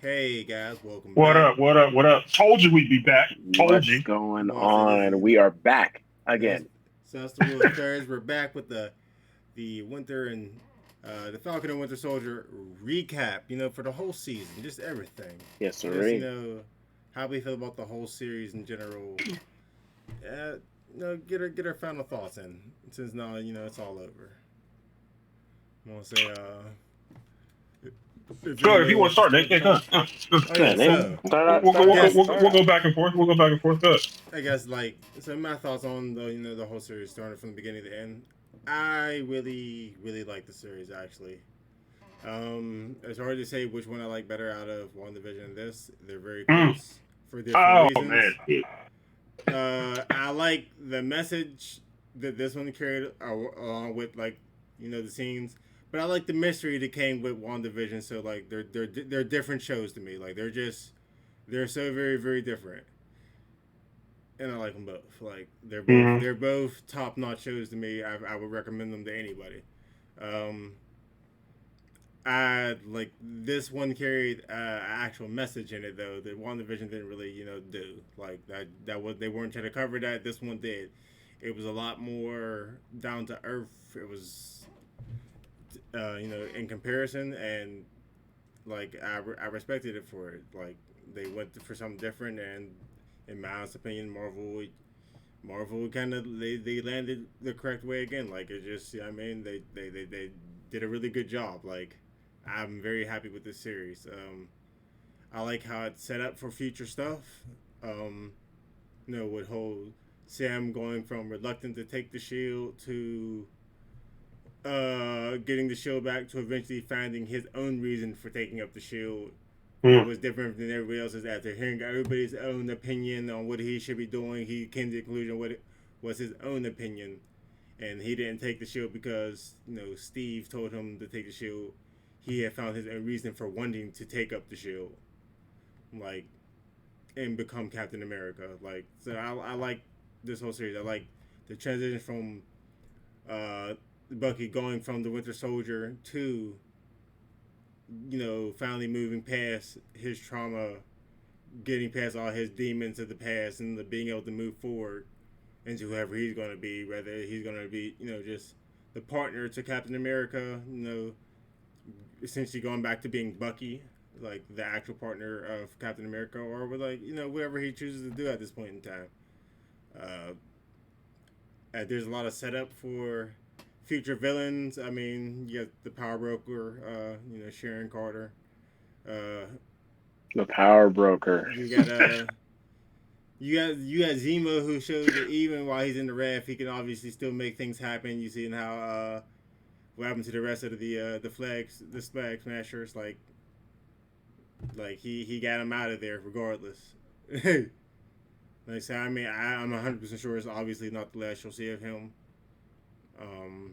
Hey guys, welcome What back. up? What up? What up? Told you we'd be back. Told What's you. going I'm gonna say this on? is We are back that's again. so that's the rule of thirds. We're back with the winter and the Falcon and Winter Soldier recap. For the whole season, just everything. Yes, Just sir. how we feel about the whole series in general. Get our final thoughts in since now it's all over. I'm gonna say if Go ahead. If anybody you want to wants to start, Nick, start the Nick, go. con. Go. Oh Yeah, yeah, nigga. so Start I out. guess We'll Start go out. back and forth. We'll go back and forth. Go. I guess so my thoughts on the whole series starting from the beginning to the end. I really like the series actually. It's hard to say which one I like better out of WandaVision and this. They're very Mm. close for different Oh man. reasons. I like the message that this one carried along with the scenes, but I like the mystery that came with WandaVision. So like they're different shows to me. Like they're so very different, and I like them both. Like Mm. they're both top notch shows to me. I would recommend them to anybody. Um, I like this one carried actual message in it though that WandaVision didn't really do like that was they weren't trying to cover that. This one did. It was a lot more down to earth. It was in comparison, and like I respected it for it. Like they went for something different, and in my honest opinion, Marvel kind of they landed the correct way again. Like it just, I mean, they did a really good job. Like I'm very happy with this series. I like how it's set up for future stuff. Um, with whole Sam going from reluctant to take the shield to getting the shield back to eventually finding his own reason for taking up the shield. It Mm. was different than everybody else's. After hearing everybody's own opinion on what he should be doing, he came to the conclusion what it was his own opinion, and he didn't take the shield because Steve told him to take the shield. He had found his own reason for wanting to take up the shield, like and become Captain America. Like so, I like this whole series. I like the transition from uh, Bucky going from the Winter Soldier to finally moving past his trauma, getting past all his demons of the past, and being able to move forward into whoever he's going to be. Whether he's going to be, just the partner to Captain America, essentially going back to being Bucky, like the actual partner of Captain America, or with whatever he chooses to do at this point in time. Uh, there's a lot of setup for future villains. I mean, you got the Power Broker, Sharon Carter. Uh, The power broker. you got you got Zemo who shows that even while he's in the raft, he can obviously still make things happen. You see how what happened to the rest of the flag smashers. Like he got him out of there regardless. Like I said, I mean, I'm 100% sure it's obviously not the last you'll see of him. Um,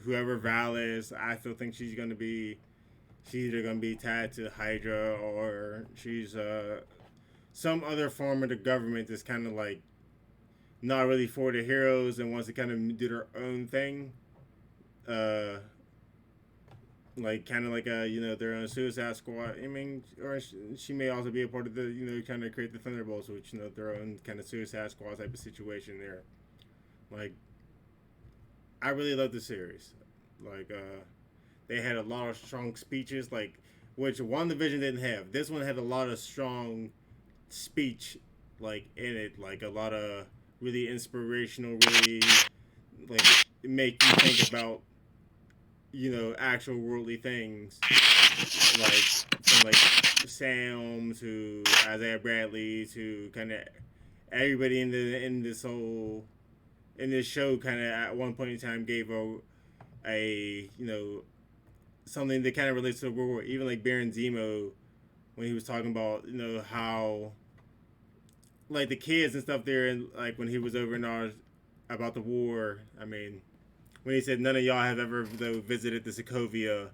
Whoever Val is, I still think she's either gonna be tied to Hydra or she's some other form of the government that's kind of like not really for the heroes and wants to kind of do their own thing. Uh, like kind of like their own Suicide Squad. I mean, or she may also be a part of the kind of create the Thunderbolts, which their own kind of Suicide Squad type of situation there. Like I really love the series. Like they had a lot of strong speeches, like which WandaVision didn't have. This one had a lot of strong speech, like in it, like a lot of really inspirational, really like make you think about actual worldly things, like from like Sam to Isaiah Bradley to kind of everybody in this show kind of at one point in time gave a something that kind of relates to the World War. Even like Baron Zemo when he was talking about how like the kids and stuff there, and like when he was over in ours about the war. I mean, when he said none of y'all have ever though visited the Sokovia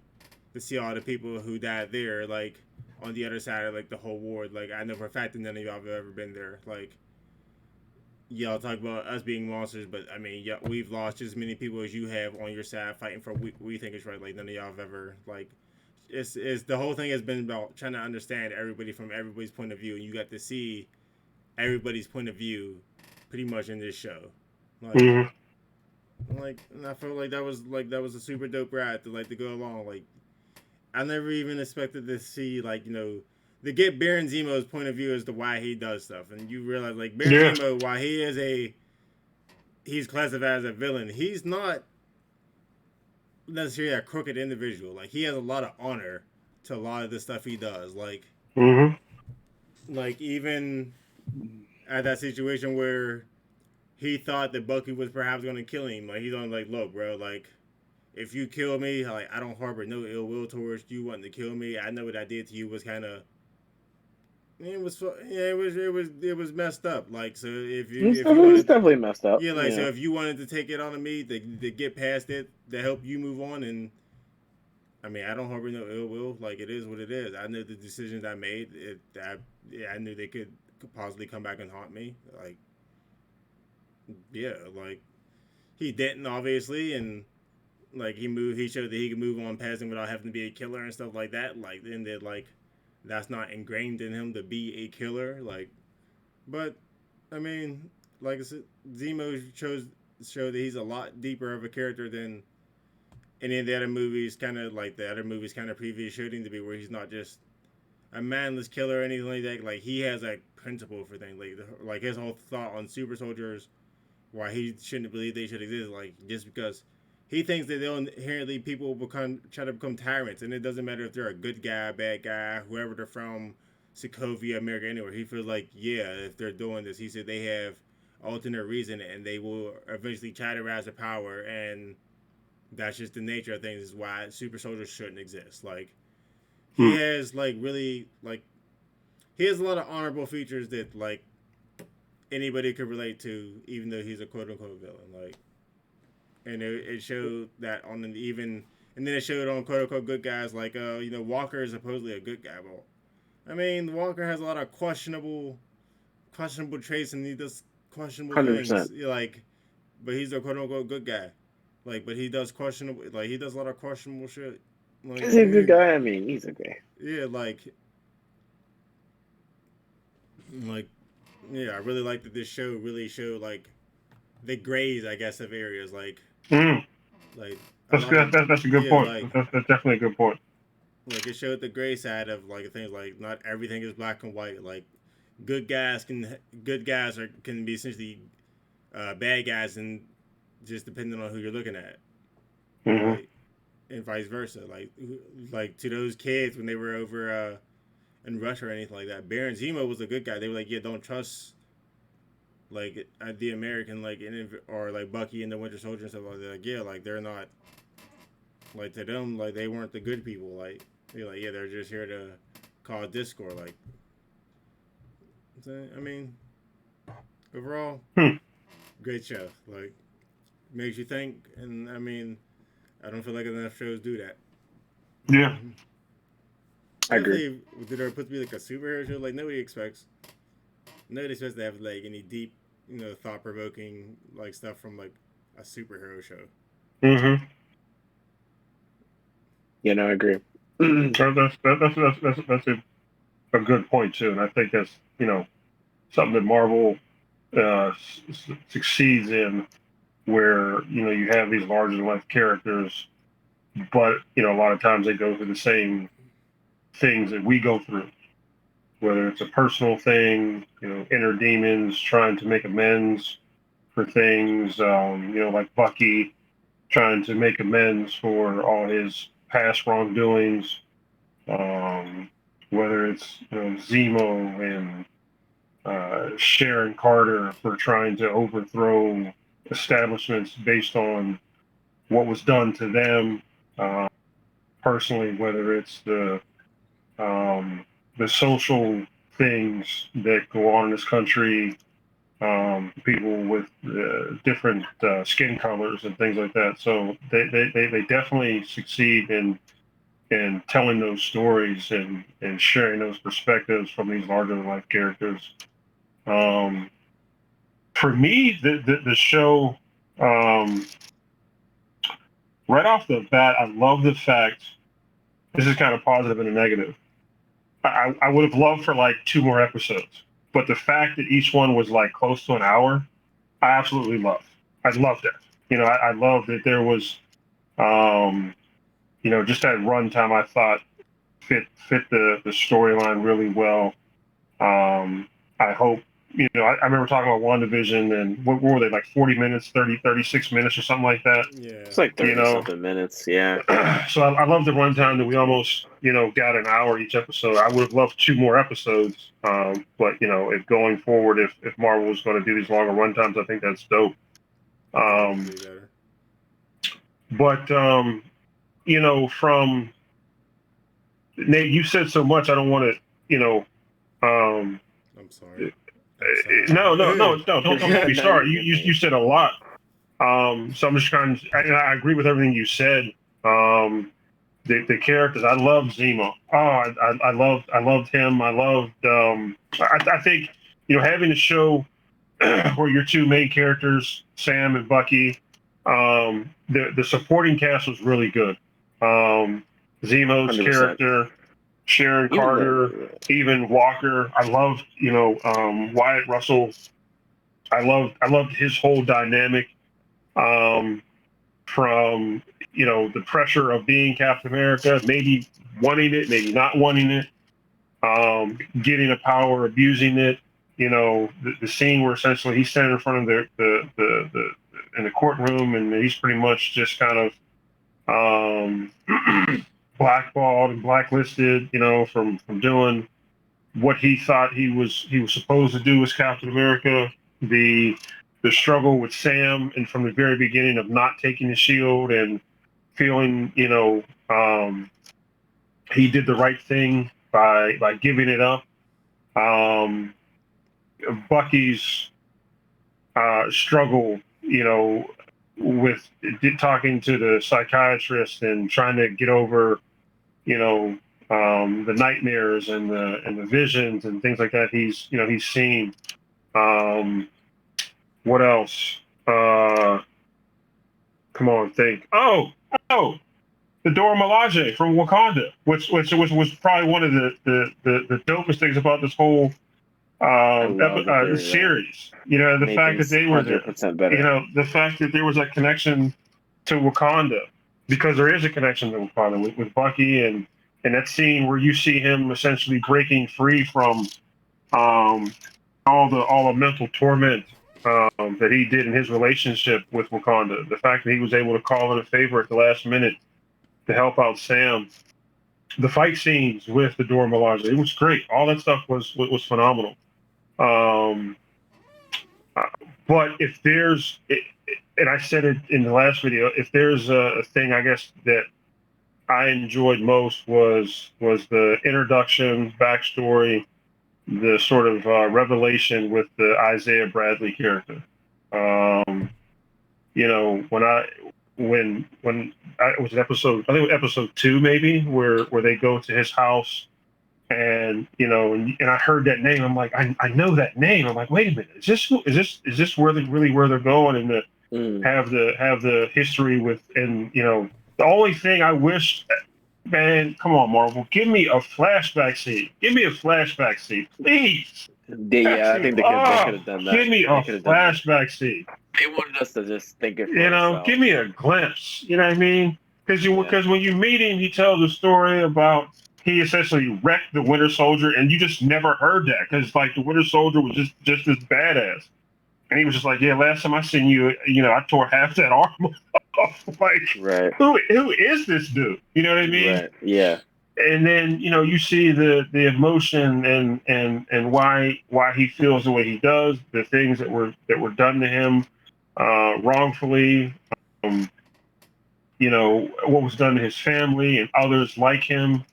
to see all the people who died there, like on the other side of like the whole war. Like I know for a fact that none of y'all have ever been there. Like y'all talk about us being monsters, but I mean, yeah, we've lost just as many people as you have on your side fighting for what we think is right. Like none of y'all have ever like it's the whole thing has been about trying to understand everybody from everybody's point of view, and you got to see everybody's point of view pretty much in this show. Like, Mm-hmm. and I felt like that was a super dope ride to go along. Like, I never even expected to see to get Baron Zemo's point of view as to why he does stuff, and you realize like Baron Yeah. Zemo, while he's classified as a villain, he's not necessarily a crooked individual. Like he has a lot of honor to a lot of the stuff he does. Mm-hmm. Like even at that situation where he thought that Bucky was perhaps going to kill him, like he's on like, look, bro, like if you kill me, like I don't harbor no ill will towards you wanting to kill me. I know what I did to you was kind of it was messed up. Like so if you It's wanted definitely messed up. yeah, like so if you wanted to take it on me to get past it to help you move on, and I mean I don't harbor no ill will. Like it is what it is. I know the decisions I made. I knew they could possibly come back and haunt me. Like yeah, like he didn't obviously, and like he showed that he could move on past him without having to be a killer and stuff like that. Like then that like that's not ingrained in him to be a killer. Like, but I mean, like I said, Zemo showed that he's a lot deeper of a character than any of the other movies. Kind of like the other movies, kind of previous showed him to be, where he's not just a mindless killer or anything like that. Like he has a principle for things. Like his whole thought on super soldiers, why he shouldn't believe they should exist. Like just because he thinks that they'll inherently people try to become tyrants, and it doesn't matter if they're a good guy, bad guy, whoever they're from, Sokovia, America, anywhere. He feels like if they're doing this, he said they have alternate reason, and they will eventually try to rise to power, and that's just the nature of things. Is why super soldiers shouldn't exist. Like he has he has a lot of honorable features that like anybody could relate to, even though he's a quote unquote villain. Like, and it showed that on an even, and then it showed on quote unquote good guys. Like, Walker is supposedly a good guy. Well, I mean, Walker has a lot of questionable traits, and he does questionable 100%. things. Like, but he's a quote unquote good guy. Like, but he does questionable. Like, he does a lot of questionable shit. Like, Is he a good guy? I mean, he's a guy. Yeah, like, yeah, I really like that this show really showed like the grays, I guess, of areas like a That's lot good. of That's a good yeah, point. That's definitely a good point. like it showed the gray side of like things like not everything is black and white. Like good guys can be essentially bad guys, and just depending on who you're looking at, Mm-hmm. like and vice versa. Like to those kids when they were over in Russia or anything like that, Baron Zemo was a good guy. They were like, yeah, don't trust like the American or like Bucky and the Winter Soldier and stuff like that. Like, yeah, like they're not like to them like they weren't the good people. Like they're like yeah, they're just here to cause discord. Like so, I mean, overall, great show. Like makes you think, and I mean, I don't feel like enough shows do that. Yeah. I agree. Especially if they're supposed to be like a superhero show. Like nobody expects to have like any deep, thought provoking like stuff from like a superhero show. Mm-hmm. I agree. That's a good point too, and I think that's something that Marvel succeeds in, where you have these larger than life characters, but a lot of times they go through the same things that we go through, whether it's a personal thing, inner demons trying to make amends for things, like Bucky trying to make amends for all his past wrongdoings, whether it's Zemo and Sharon Carter for trying to overthrow establishments based on what was done to them personally, whether it's the social things that go on in this country, people with different skin colors and things like that. So they definitely succeed in telling those stories and sharing those perspectives from these larger than life characters. For me, the show, um, right off the bat, I love the fact this is kind of positive and a negative. I would have loved for like 2 more episodes, but the fact that each one was like close to an hour, I absolutely loved. I loved that. I loved that there was, just that runtime. I thought fit the storyline really well. I hope, I remember talking about WandaVision, and what were they, like 40 minutes, 36 minutes or something like that? Yeah. It's like 30 something minutes. Yeah. So I love the runtime that we almost, got an hour each episode. I would have loved 2 more episodes. But, if going forward, if Marvel was going to do these longer runtimes, I think that's dope. But, from Nate, you said so much. I don't want to, I'm sorry. No, don't be sorry. You said a lot. So I'm just trying to, I agree with everything you said. The characters, I loved Zemo. Oh, I loved him. I loved, I think, having a show where your 2 main characters, Sam and Bucky, the supporting cast was really good. Zemo's 100%. character, Sharon Carter, even Walker. I loved, Wyatt Russell. I loved his whole dynamic, from, the pressure of being Captain America, maybe wanting it, maybe not wanting it, getting the power, abusing it. The scene where essentially he's standing in front of the in the courtroom, and he's pretty much just kind of blackballed and blacklisted, from doing what he thought he was supposed to do as Captain America. The struggle with Sam, and from the very beginning of not taking the shield and feeling, he did the right thing by giving it up. Bucky's struggle, with talking to the psychiatrist and trying to get over, the nightmares and the visions and things like that he's seen. What else? Come on, think. Oh, the Dora Milaje from Wakanda, which was probably one of the dopest things about this whole series. The fact that they were there. Better. The fact that there was a connection to Wakanda, because there is a connection to Wakanda with Bucky, and that scene where you see him essentially breaking free from all the mental torment that he did in his relationship with Wakanda. The fact that he was able to call in a favor at the last minute to help out Sam. The fight scenes with the Dora Milaje, it was great. All that stuff was phenomenal. But if there's, and I said it in the last video, if there's a thing, I guess, that I enjoyed most was the introduction, backstory, the sort of revelation with the Isaiah Bradley character. When it was an episode, I think it was episode 2 maybe, where they go to his house, and and I heard that name. I'm like, I know that name. I'm like, wait a minute, is this where they're going, and have the history with, and the only thing I wish, man, come on, Marvel, give me a flashback scene. Give me a flashback scene, please. Yeah, I think they could have done that. Give me a flashback scene. They wanted us to just think it. Give me a glimpse. You know what I mean? Because when you meet him, he tells a story about he essentially wrecked the Winter Soldier, and you just never heard that, because like the Winter Soldier was just as badass, and he was just like, yeah, last time I seen you, I tore half that arm off. Like, right. Who is this dude? You know what I mean? Right. Yeah. And then you see the emotion and why he feels the way he does, the things that were done to him wrongfully, what was done to his family and others like him,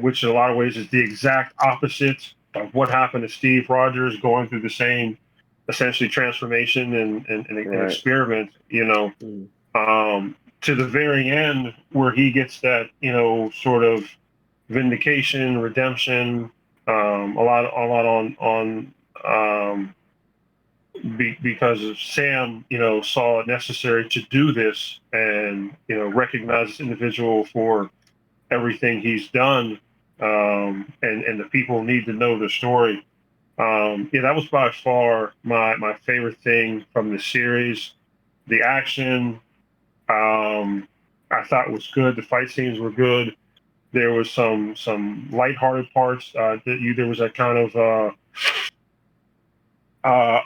which in a lot of ways is the exact opposite of what happened to Steve Rogers, going through the same essentially transformation and experiment, to the very end, where he gets that, sort of vindication, redemption, a lot on because Sam, saw it necessary to do this, and recognize this individual for everything he's done, and the people need to know the story. Yeah, that was by far my favorite thing from the series. The action, I thought was good. The fight scenes were good. There was some lighthearted parts. There was a kind of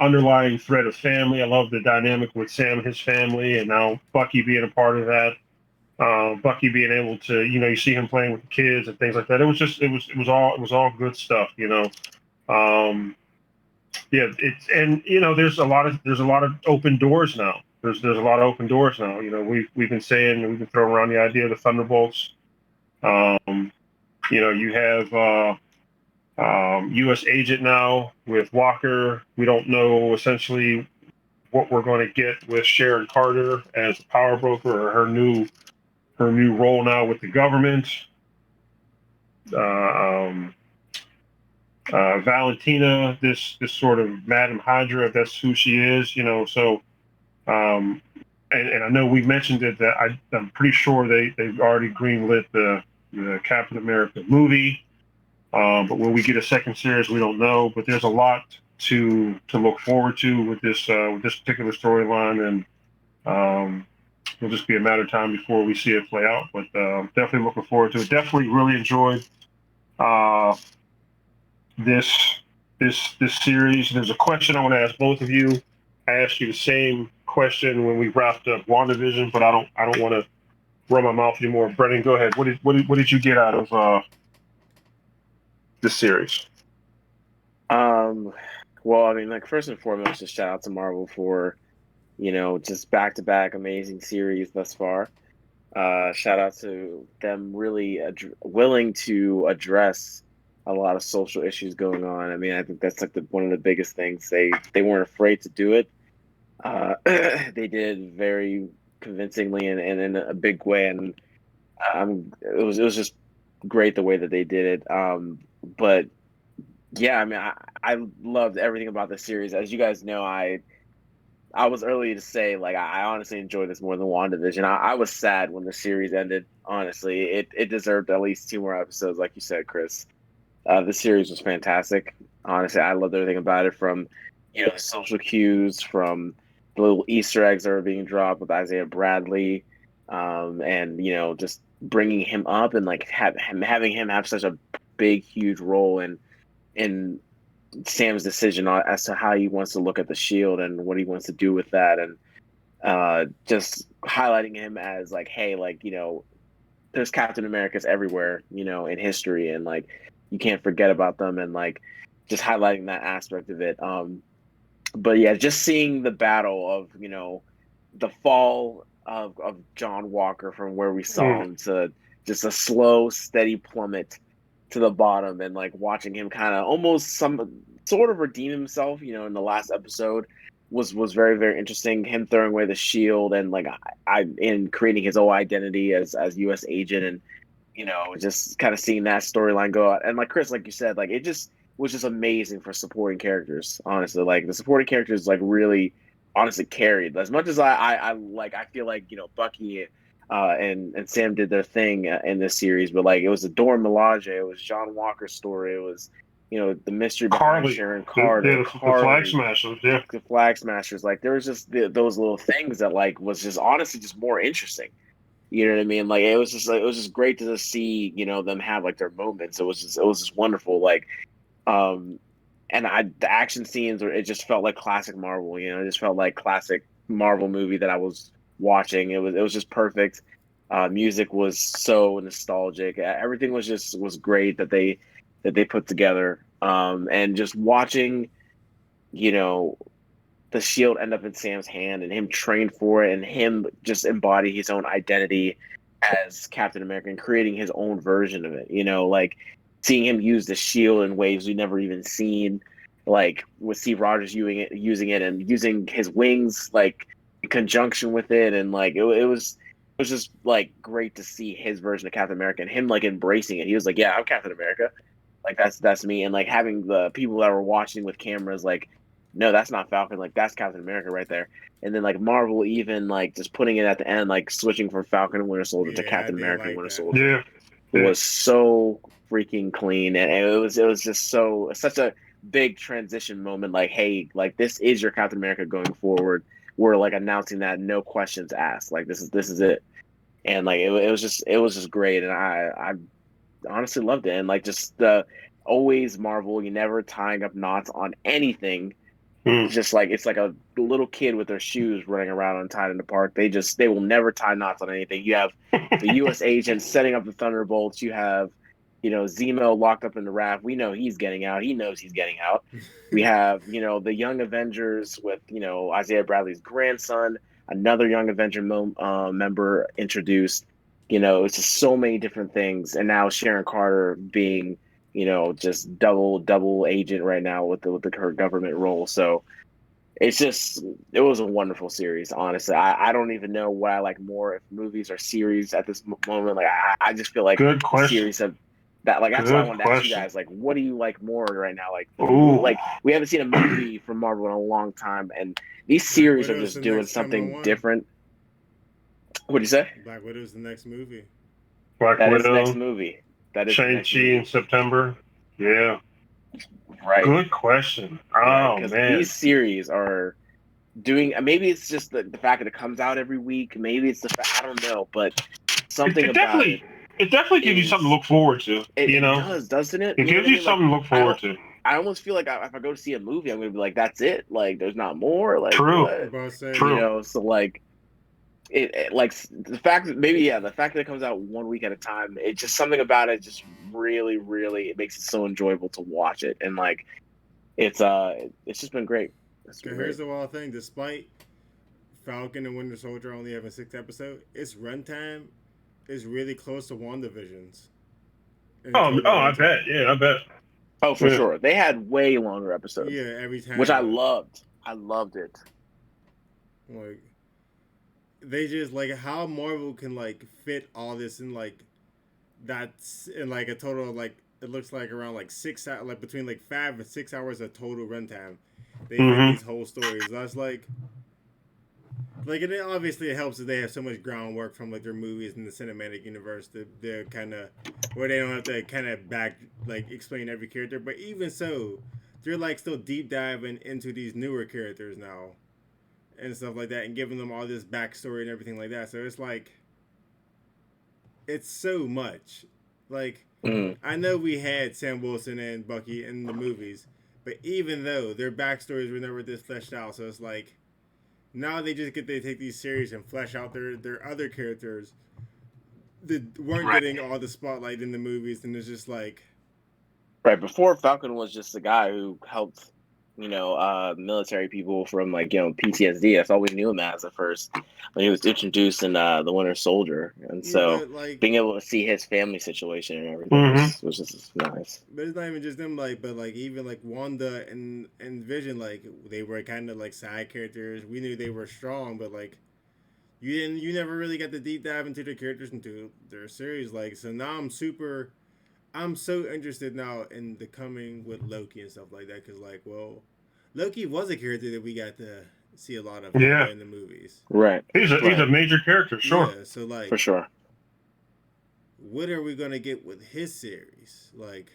underlying thread of family. I love the dynamic with Sam and his family, and now Bucky being a part of that. Bucky being able to, you see him playing with the kids and things like that. It was all good stuff. Yeah, there's a lot of open doors now. There's a lot of open doors now. We've been saying, we've been throwing around the idea of the Thunderbolts. You have U.S. agent now with Walker. We don't know essentially what we're going to get with Sharon Carter as a power broker, or her new role now with the government. Um, Valentina, this sort of Madam Hydra, if that's who she is. So, um, and I know we mentioned it, that I'm pretty sure they've already greenlit the Captain America movie. But will we get a second series? We don't know. But there's a lot to look forward to with this particular storyline, and it'll just be a matter of time before we see it play out. But definitely looking forward to it. Definitely really enjoyed uh, this this series. There's a question I want to ask both of you. I asked you the same question when we wrapped up WandaVision, but I don't want to run my mouth anymore. Brennan, go ahead. What did you get out of this series? Well, I mean, like, first and foremost, just shout out to Marvel for, just back-to-back amazing series thus far. Shout out to them really willing to address a lot of social issues going on. I mean, I think that's like one of the biggest things. They weren't afraid to do it. They did very convincingly and in a big way, and it was just great the way that they did it. But yeah, I mean, I loved everything about the series. As you guys know, I was early to say, like, I honestly enjoyed this more than WandaVision. I was sad when the series ended. Honestly, it deserved at least 2 more episodes, like you said, Chris. The series was fantastic. Honestly, I loved everything about it, from the social cues, from the little Easter eggs that were being dropped with Isaiah Bradley, and just bringing him up and like having him have such a big, huge role in Sam's decision as to how he wants to look at the shield and what he wants to do with that, and just highlighting him as like, hey, like, there's Captain Americas everywhere, in history, and like you can't forget about them, and like just highlighting that aspect of it. But yeah, just seeing the battle of the fall of John Walker from where we saw him to just a slow, steady plummet to the bottom, and like watching him kind of almost some sort of redeem himself, in the last episode was very, very interesting. Him throwing away the shield and like I in creating his own identity as U.S. agent, and just kind of seeing that storyline go out. And like Chris, like you said, like it just was just amazing for supporting characters. Honestly, like the supporting characters like really honestly carried as much as I feel like Bucky and Sam did their thing in this series, but like it was the Dora Milaje, it was John Walker's story, it was the mystery behind Carly, Sharon Carter, the Flag Smashers, yeah, the Flag Smashers. Like there was just those little things that like was just honestly just more interesting. You know what I mean? Like it was just great to just see them have like their moments. It was just wonderful. Like and the action scenes, it just felt like classic Marvel. It just felt like classic Marvel movie that I was watching. It was just perfect. Music was so nostalgic. Everything was great that they put together. And just watching, the shield end up in Sam's hand and him train for it, and him just embody his own identity as Captain America and creating his own version of it. Like seeing him use the shield in ways we never even seen, like with Steve Rogers using it and using his wings like in conjunction with it, and like it was just like great to see his version of Captain America and him like embracing it. He was like, "Yeah, I'm Captain America. Like that's me." And like having the people that were watching with cameras like, "No, that's not Falcon. Like that's Captain America right there." And then like Marvel even like just putting it at the end, like switching from Falcon and Winter Soldier to Yeah, I Captain did America and like Winter that. Soldier. yeah. was so freaking clean, and it was just such a big transition moment. Like, hey, like this is your Captain America going forward. We're like announcing that, no questions asked. Like this is it, and like it was just great, and I honestly loved it, and like just the always Marvel, you never tying up knots on anything. Just like it's like a little kid with their shoes running around untied in the park. They will never tie knots on anything. You have the U.S. agents setting up the Thunderbolts. You have, Zemo locked up in the raft. We know he's getting out. He knows he's getting out. We have, the Young Avengers with, Isaiah Bradley's grandson, another Young Avenger member introduced. It's just so many different things. And now Sharon Carter being, just double agent right now with her government role. So it was a wonderful series. Honestly, I don't even know what I like more, if movies or series at this moment. Like I just feel like Good question. Series have that. Like that's Good why I wanted to ask you question. guys. Like, what do you like more right now? Like, Ooh. like we haven't seen a movie from Marvel in a long time, and these series are Widow's just the doing next number something one. different. What do you say? Black Widow's the next movie. Black That is the Widow, next movie. That is the next Shang-Chi movie. in September. Yeah. Right. Good question. Right. Oh, Because man. these series are doing. Maybe it's just the fact that it comes out every week. Maybe it's the fact, I don't know, but something It about it. It definitely gives you is- something to look forward to. It does, doesn't it? It You know gives what I you mean? something to look forward to. I almost feel like if I go to see a movie, I'm gonna be like, "That's it." Like, there's not more. Like, True. what? About to say, True. So like, it like the fact that the fact that it comes out 1 week at a time. It's just something about it. Just really, really, it makes it so enjoyable to watch it, and like, it's just been great. Okay, here's the wild thing. Despite Falcon and Winter Soldier only having 6 episodes, its runtime is really close to WandaVision's. I bet. Yeah, I bet. Oh, for sure. They had way longer episodes. Yeah, every time. Which I loved. I loved it. Like, they just, like, how Marvel can, like, fit all this in, like, that's in, like, a total of, like, it looks like around, like, 6 hours, like, between, like, 5 and 6 hours of total runtime. They fit these whole stories. That's, like, it obviously helps that they have so much groundwork from like their movies in the cinematic universe that they're kind of where they don't have to kind of explain every character. But even so, they're like still deep diving into these newer characters now and stuff like that, and giving them all this backstory and everything like that. So it's like it's so much. Like I know we had Sam Wilson and Bucky in the movies, but even though their backstories were never this fleshed out, so it's like. Now they just get to take these series and flesh out their other characters that weren't getting all the spotlight in the movies, and it's just like right before Falcon was just a guy who helped military people from PTSD. That's all we knew him as at first when he was introduced in the Winter Soldier, and so being able to see his family situation and everything was just nice. But it's not even just them, but even Wanda and Vision, they were kind of side characters. We knew they were strong, but you never really got the deep dive into their characters into their series. So now I'm so interested now in the coming with Loki and stuff like that, because Loki was a character that we got to see a lot of in the movies. Right. He's a major character, sure. Yeah, so for sure. What are we gonna get with his series? That's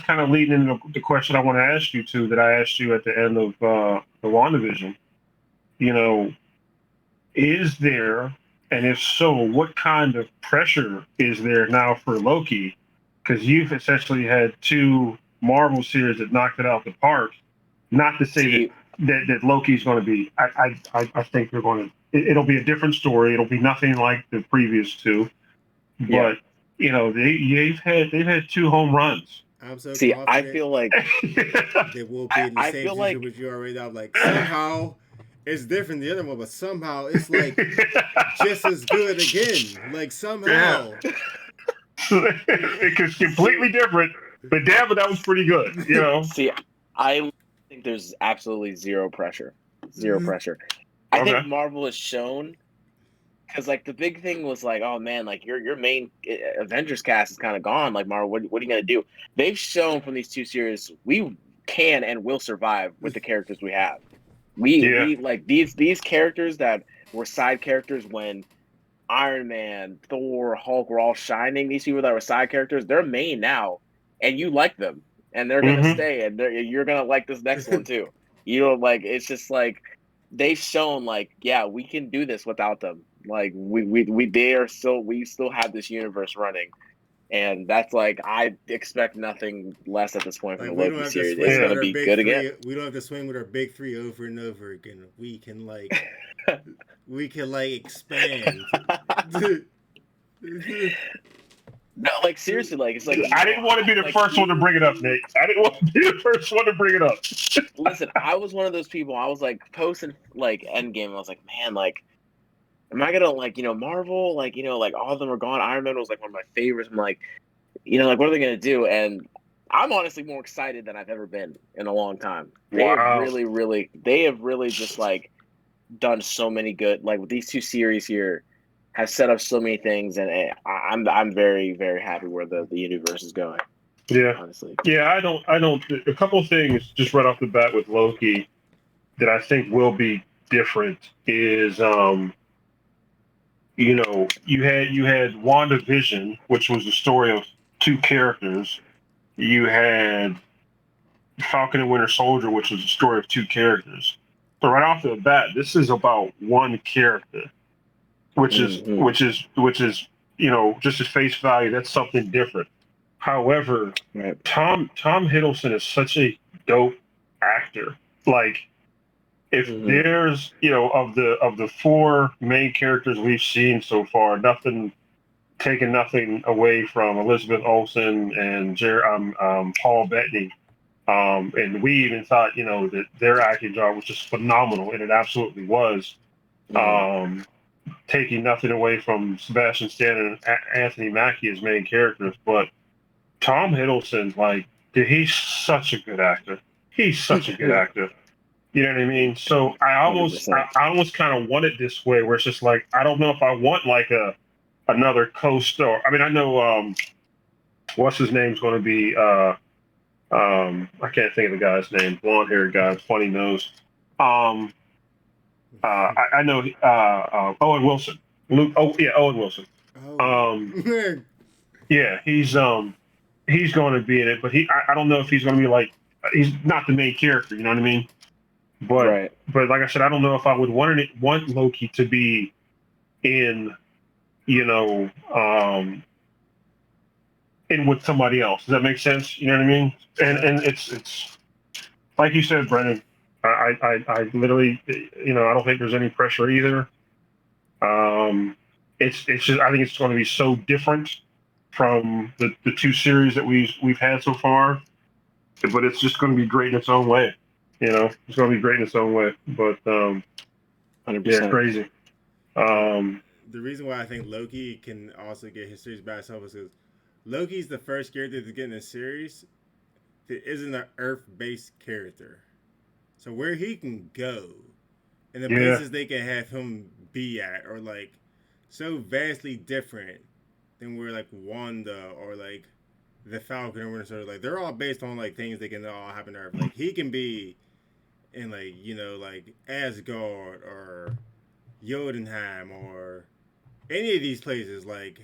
kind of leading into the question I want to ask you that I asked you at the end of the WandaVision. Is there, and if so, what kind of pressure is there now for Loki? Because you've essentially had 2 Marvel series that knocked it out the park. Not to say that Loki's going to be. I think they're going to. It'll be a different story. It'll be nothing like the previous 2. But they've had 2 home runs. I'm so confident. I feel like they will be in the same situation with you already. I'm somehow. It's different than the other one, but somehow it's just as good again. Somehow. Yeah. It's completely different, but damn it, that was pretty good. See, I think there's absolutely zero pressure. Zero pressure. I think Marvel has shown, because the big thing was oh man, your main Avengers cast is kind of gone. Marvel, what are you gonna do? They've shown from these 2 series we can and will survive with the characters we have. We these characters that were side characters when Iron Man, Thor, Hulk were all shining. These people that were side characters, they're main now, and you like them, and they're gonna stay, and you're gonna like this next one too. You know, like it's just like they've shown, like, yeah, we can do this without them. Like we still have this universe running, and that's like I expect nothing less at this point from Like the we don't Loki have to series. swing It's with gonna our be big good three. again. We don't have to swing with our big three over and over again. We can like expand. No, like seriously, like it's like I didn't want to be the first one to bring it up, Nate. I didn't want to be the first one to bring it up. Listen, I was one of those people. I was like posting like Endgame. I was like, man, like, am I gonna like Marvel? Like like all of them are gone. Iron Man was like one of my favorites. I'm like, like what are they gonna do? And I'm honestly more excited than I've ever been in a long time. They have really just like done so many good, like with these two series here have set up so many things, and I'm very, very happy where the universe is going. Yeah, honestly. Yeah, I don't. A couple of things just right off the bat with Loki that I think will be different is, you had WandaVision, which was the story of two characters. You had Falcon and Winter Soldier, which was the story of two characters. So right off the bat, this is about one character, which is Mhm. just at face value, that's something different. However, Right. Tom Hiddleston is such a dope actor. Like, if Mhm. there's of the four main characters we've seen so far, taking nothing away from Elizabeth Olsen and Paul Bettany. And we even thought, that their acting job was just phenomenal, and it absolutely was. Mhm. Taking nothing away from Sebastian Stan and Anthony Mackie as main characters, but Tom Hiddleston, like, dude, he's such a good actor. He's such a good actor. You know what I mean? So I almost, 100%. I almost kind of want it this way, where it's just like I don't know if I want like another co-star. I mean, I know what's his name's going to be. I can't think of the guy's name. Blonde-haired guy, funny nose. I know Owen Wilson. Owen Wilson. Um, Oh. yeah, he's going to be in it, but I don't know if he's going to be like, he's not the main character. You know what I mean? But Right. like I said, I don't know if I would want Loki to be in, you know, in with somebody else. Does that make sense? You know what I mean? And it's like you said, Brennan. I literally, I don't think there's any pressure either. It's just, I think it's going to be so different from the two series that we've had so far, but it's just going to be great in its own way. It's going to be great in its own way. But yeah, 100%. crazy. The reason why I think Loki can also get his series by itself is because Loki's the first character to get in a series that isn't an Earth-based character. So where he can go, and the Yeah. places they can have him be at, are like so vastly different than where like Wanda or like the Falcon or Winter Soldier. Like they're all based on like things that can all happen to Earth. Like he can be in like like Asgard or Jotunheim or any of these places. Like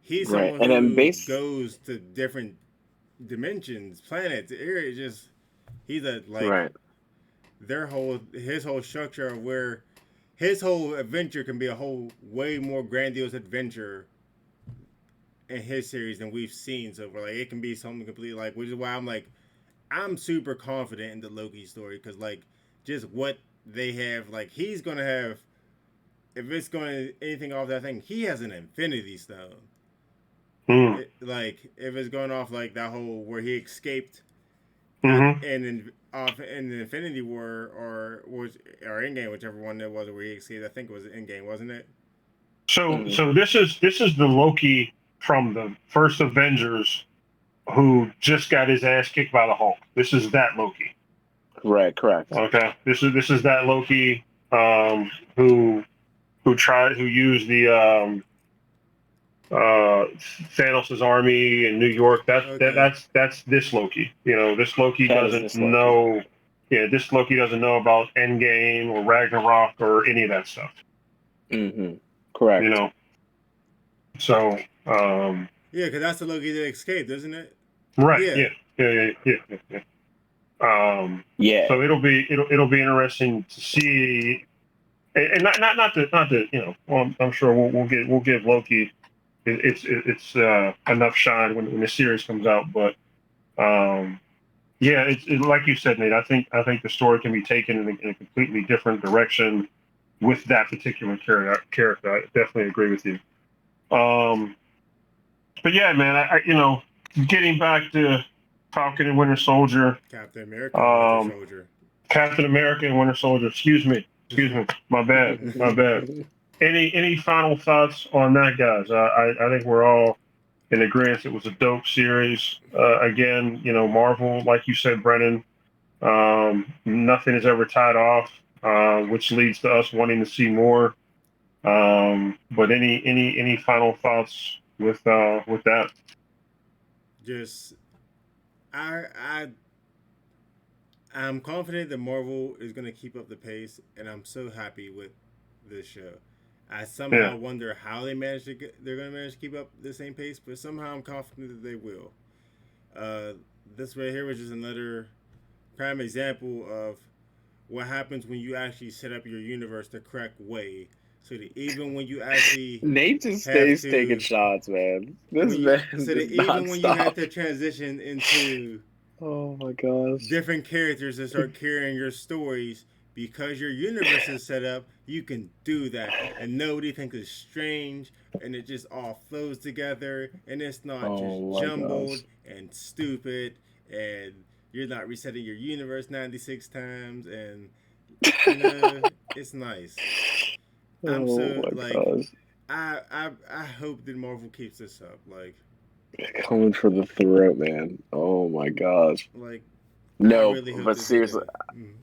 he's Right. someone And then who goes to different dimensions, planets, areas. Just he's a like right. his whole structure of where his whole adventure can be a whole way more grandiose adventure in his series than we've seen so far. Like it can be something completely like, which is why I'm super confident in the Loki story because like just what they have, like he's gonna have, if it's going to anything off that thing, he has an Infinity Stone. Like if it's going off like that whole where he escaped Mm-hmm. off in the Infinity War or Endgame, whichever one it was where he escaped. I think it was Endgame, wasn't it? So this is the Loki from the first Avengers who just got his ass kicked by the Hulk. This is that Loki. Right. Correct. Okay. This is that Loki who used the Thanos' army in New York. Okay. That's this Loki. This Loki That is doesn't this Loki. know. Yeah, this Loki doesn't know about Endgame or Ragnarok or any of that stuff. Mm-hmm. Correct. So, Yeah, because that's the Loki that escaped, isn't it? right, Yeah. yeah. Yeah. So it'll be interesting to see, and not to Well, I'm sure we'll give Loki it's enough shine when the series comes out, but yeah, like you said, Nate. I think the story can be taken in a completely different direction with that particular character. I definitely agree with you. Um, but yeah, man, getting back to Falcon and Winter Soldier, Captain America and Winter um, Soldier. Captain America and Winter Soldier. Excuse me, my bad. Any final thoughts on that, guys? I think we're all in agreement. It was a dope series. Again, Marvel, like you said, Brennan. Nothing is ever tied off, which leads to us wanting to see more. But any final thoughts with that? Just I I I'm confident that Marvel is going to keep up the pace, and I'm so happy with this show. I Yeah, somehow wonder how they're going to manage to keep up the same pace, but somehow I'm confident that they will. Uh, this right here was just another prime example of what happens when you actually set up your universe the correct way, so that even when you actually Nate just have stays taking to shots, man. This man so does that not even when you have stop. to transition into Oh my gosh. different characters that start carrying your stories because your universe is set up, you can do that and nobody thinks it's strange, and it just all flows together and it's not just Oh my jumbled gosh. and stupid, and you're not resetting your universe 96 times, and it's nice. I'm Oh so my like gosh. I hope that Marvel keeps this up. Coming for the throat, man. Oh my gosh. Like I No, really hope but that they seriously, do. Mm.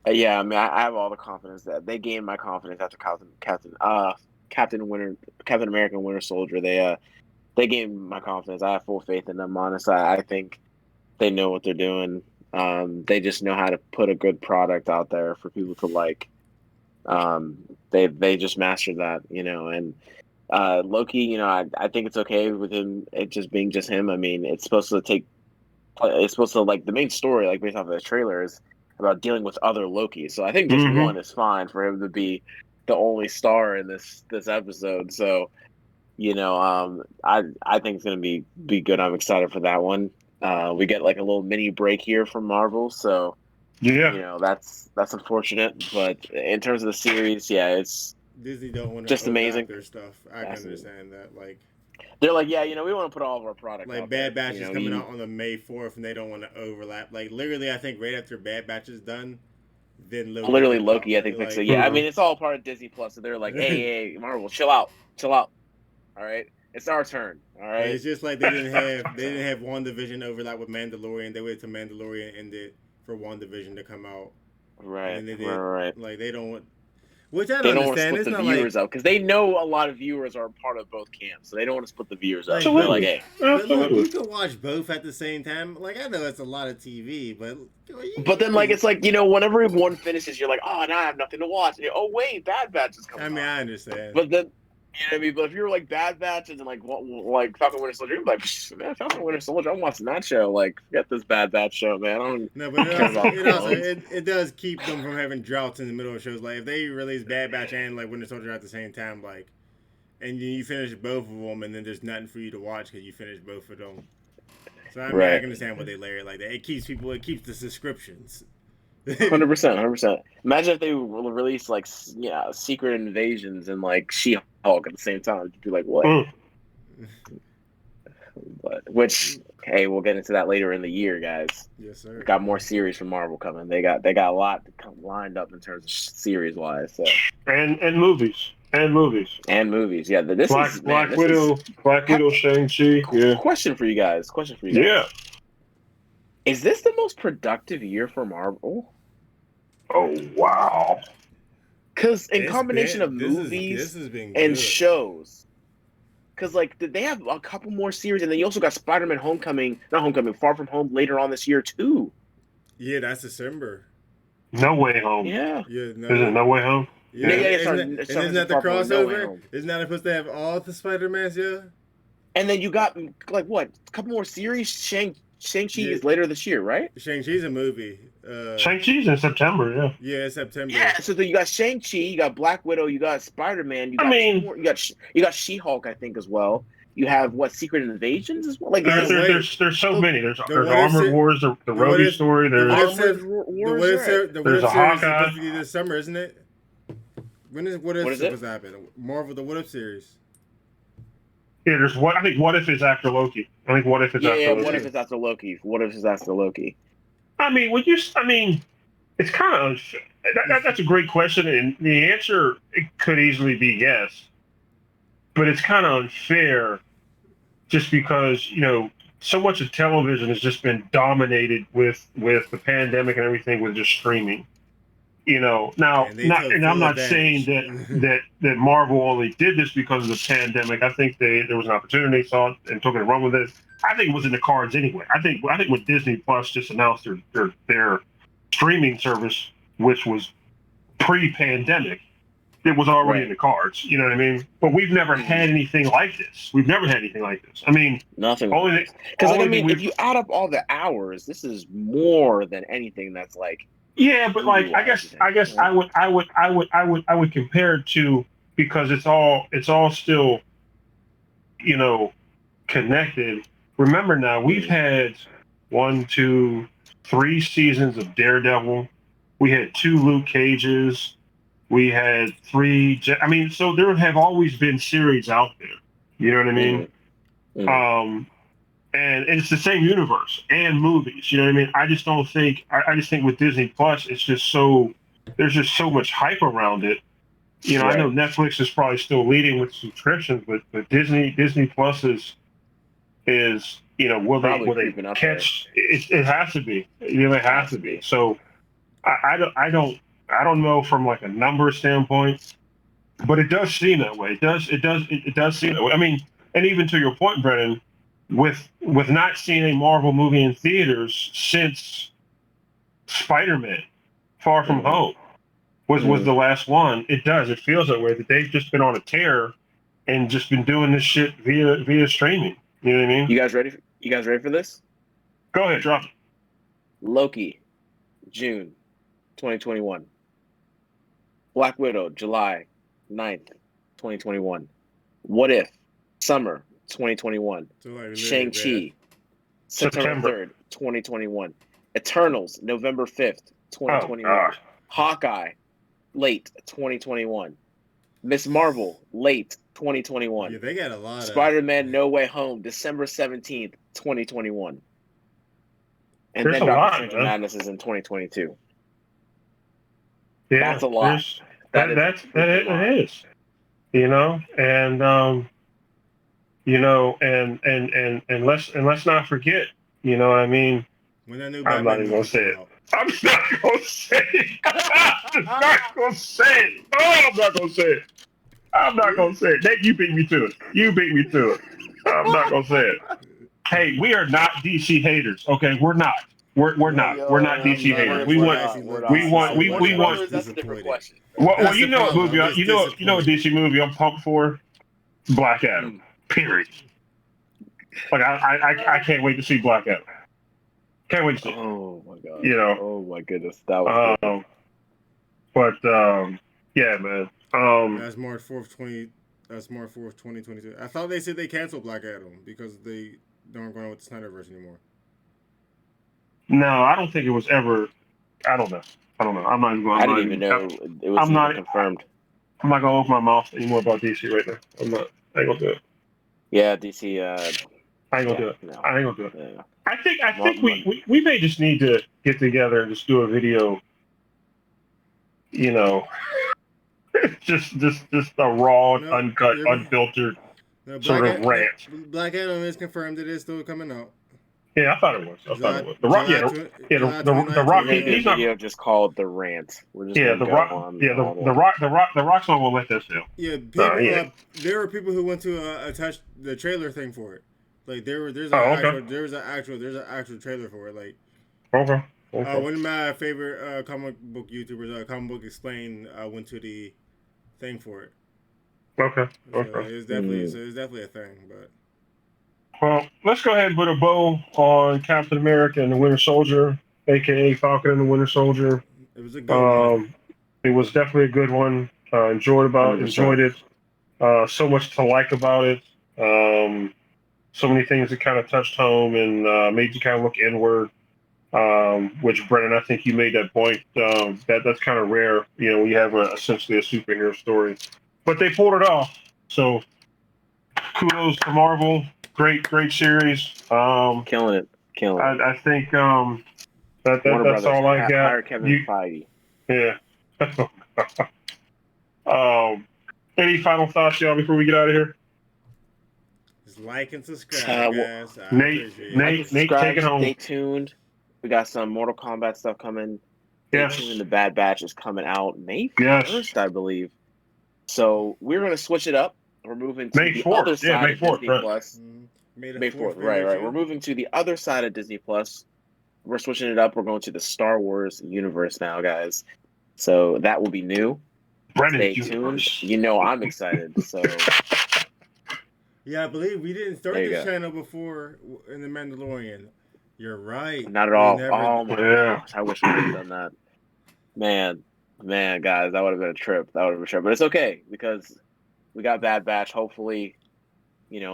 yeah, I mean, I have all the confidence that they gained my confidence after Captain America and Winter Soldier. They gained my confidence. I have full faith in them. Honestly, I think they know what they're doing. They just know how to put a good product out there for people to like. They just mastered that, and Loki, I think it's okay with him it just being just him. I mean, it's supposed to like the main story, like based off of the trailer, is about dealing with other Lokis. So I think just hmm one is fine for him to be the only star in this episode. So I think it's gonna be good. I'm excited for that one. We get like a little mini break here from Marvel, so yeah, that's unfortunate. But in terms of the series, yeah, it's Disney don't want to just overlap amazing. their stuff. I can That's understand that. They're like, yeah, we want to put all of our product Like out there. Bad Batch is coming You out on the May 4th, and they don't want to overlap. Like literally, I think right after Bad Batch is done, then Loki literally comes out. Loki, I think so. Yeah, I hmm mean, it's all part of Disney Plus. So they're like, hey, Marvel, chill out, chill out. All right, it's our turn. All Like right. it's just like they didn't So have WandaVision overlap with Mandalorian. They waited till Mandalorian ended for WandaVision to come out, and right, then they right, did right. like they don't want, which I don't They don't want to understand. split It's the not like viewers up because they know a lot of viewers are part of both camps, so they don't want to split the viewers up. like They're but like, absolutely, hey, but look, absolutely. you can watch both at the same time. Like I know it's a lot of TV, but but then like it's like whenever one finishes, you're like, oh, now I have nothing to watch. And oh wait, Bad Batch is I coming mean on. I understand. But then what I mean? But if you're like Bad Batches and like Falcon Winter Soldier, you're like, man, Falcon Winter Soldier, I'm watching that show. Like, forget this Bad Batch show, man. I don't No, but care about clones. it does keep them from having droughts in the middle of shows. Like if they release Bad Batch and like Winter Soldier at the same time, like, and you finish both of them, and then there's nothing for you to watch because you finished both of them. So I mean, I Right. can understand what they layer like that. It keeps the subscriptions. 100%, 100%. Imagine if they release like Secret Invasions and like She-Hulk at the same time. You'd be like, what? Mm. But which, hey, we'll get into that later in the year, guys. Yes, sir. Got more series from Marvel coming. They got a lot lined up in terms of series wise. So And movies and movies. Yeah, this is man. Black This is Widow, Shang-Chi. Yeah, question for you guys. Question for you yeah. guys. Is this the most productive year for Marvel? Oh wow. Because in combination of this movies has been and good. shows, because like they have a couple more series, and then you also got Spider-Man: not Homecoming, Far From Home later on this year too. Yeah, that's December. No Way Home. Yeah, Yeah, Is it no. No Way Home? Yeah, isn't that the crossover? Isn't that supposed to have all the Spider-Mans? Yeah. And then you got like what? A couple more series. Shang-Chi is later this year, right? Shang-Chi's a movie. Shang-Chi's in September, yeah. Yeah, it's September. Yeah, so then you got Shang-Chi, you got Black Widow, you got Spider-Man, you got you got She-Hulk, I think, as well. You have Secret Invasions as well. Like there's so many. There's Armored Wars, the Rhodey story. There's the Hawkeye this summer, isn't it? What if supposed to happen? Marvel, the What If series. Yeah, there's I think What If is after Loki. I think What If is after Loki. What If is after Loki? What If is after Loki? I mean, it's kind of unfair. That's a great question, and the answer it could easily be yes, but it's kind of unfair, just because so much of television has just been dominated with the pandemic and everything with just streaming. Now, I'm not saying that Marvel only did this because of the pandemic. I think there was an opportunity, they saw it, and took it and run with it. I think it was in the cards anyway. I think when Disney Plus just announced their streaming service, which was pre-pandemic, it was already in the cards. You know what I mean? But we've never had anything like this. I mean, nothing. Because if you add up all the hours, this is more than anything that's like. Yeah, but like I guess I would compare it to, because it's all still connected. Remember now, we've had 1, 2, 3 seasons of Daredevil. We had 2 Luke Cages. We had 3. So there have always been series out there. You know what I mean? Mm-hmm. And it's the same universe and movies. You know what I mean? I just think with Disney Plus, it's just there's just so much hype around it. I know Netflix is probably still leading with subscriptions, but Disney Plus is will they catch it? It has to be. It has to be. So I don't know from like a number standpoint, but it does seem that way. It does seem that way. I mean, and even to your point, Brennan, with not seeing a Marvel movie in theaters since Spider-Man Far From Home was the last one. It feels that way, that they've just been on a tear and just been doing this shit via streaming. You know what I mean? You guys ready for this? Go ahead, drop it. Loki, June 2021. Black Widow, July 9th, 2021. What If, summer 2021. Shang-Chi, September 3rd, 2021. Eternals, November 5th, 2021. Hawkeye, late 2021. Miss Marvel, late 2021. Yeah, they got a lot. Spider-Man No Way Home, December 17th, 2021. And there's then Doctor Strange and Madness is in 2022. Yeah, that's a lot. That is. And let's not forget, what I mean? When that new I'm not even gonna say it. I'm not gonna say it. I'm not gonna say it. Oh, I'm not gonna say it. I'm not gonna say it. Nate, you beat me to it. I'm not gonna say it. Hey, we are not DC haters. Okay, we're not. We're not. We're not DC haters. We want. That's a different question. Well, you know what movie? You know what DC movie I'm pumped for? Black Adam. Period. Like I can't wait to see Black Adam. Can't wait to see. Oh my god. Oh my goodness, that was. Yeah, man. That's March 4th, 2022. I thought they said they canceled Black Adam because they don't go on with the Snyderverse anymore. No, I don't think it was ever. I don't know. I'm not even going. I didn't even know it was confirmed. I'm not gonna open my mouth anymore about DC right now. I ain't gonna do it. Yeah, DC. I ain't gonna do it. No. I ain't gonna do it. Yeah. I think we may just need to get together and just do a video. Just a raw, uncut, unfiltered sort of rant. Black Adam is confirmed. It is still coming out. Yeah, I thought it was. The Rock. The Rock. He's not. Video just called The Rant. We're just the Rock. The Rock's not gonna let this do. Yeah, there were people who went to attach the trailer thing for it. Like there's an actual trailer for it. Like, okay. Okay. One of my favorite comic book YouTubers, Comic Book Explain, went to the thing for it. Okay. So Okay. it's definitely a thing. But Well, let's go ahead and put a bow on Captain America and the Winter Soldier, aka Falcon and the Winter Soldier. it was a good one. It was definitely a good one. Enjoyed 100%. it. So much to like about it. So many things that kind of touched home and made you kind of look inward. Which Brennan, I think you made that point. That's kind of rare, when you have essentially a superhero story, but they pulled it off. So kudos to Marvel. Great series. Killing it. I think Warner that's Brothers, all I got. hire Kevin You, Feige. yeah. um, any final thoughts, y'all, before we get out of here? Just like and subscribe, Well, guys. I Nate, appreciate it. like and Nate, Nate, take subscribe. it home. Stay tuned. We got some Mortal Kombat stuff coming. Stay Yes. tuned. The Bad Batch is coming out May 1st, Yes. I believe. So we're going to switch it up. We're moving to May the 4th. other side May of 4th, Disney right. Plus. May the May 4th 4th, be right. with you. We're moving to the other side of Disney Plus. We're switching it up. We're going to the Star Wars universe now, guys. So that will be new. Brennan's Stay tuned. universe. You know I'm excited. So Yeah, I believe we didn't start There you this go. channel before in the Mandalorian. You're right. not at We all. never- Oh my Yeah. gosh, I wish we would have done that. Man, guys, that would have been a trip. But it's okay because we got Bad Batch. Hopefully,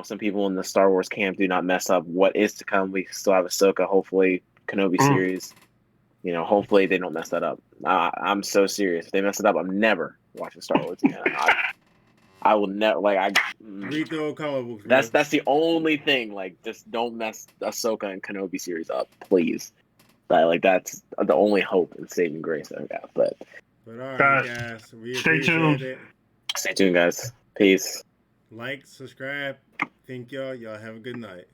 some people in the Star Wars camp do not mess up what is to come. We still have Ahsoka. Hopefully, Kenobi series. Hopefully they don't mess that up. I'm so serious. If they mess it up, I'm never watching Star Wars again. I will never Read the old comic books, That's bro. the only thing. Like, just don't mess Ahsoka and Kenobi series up, please. That's the only hope and saving grace I got. But But all right, Guys, guys. We stay appreciate tuned. it. stay tuned, guys. Peace. Like, subscribe. Thank y'all. Y'all have a good night.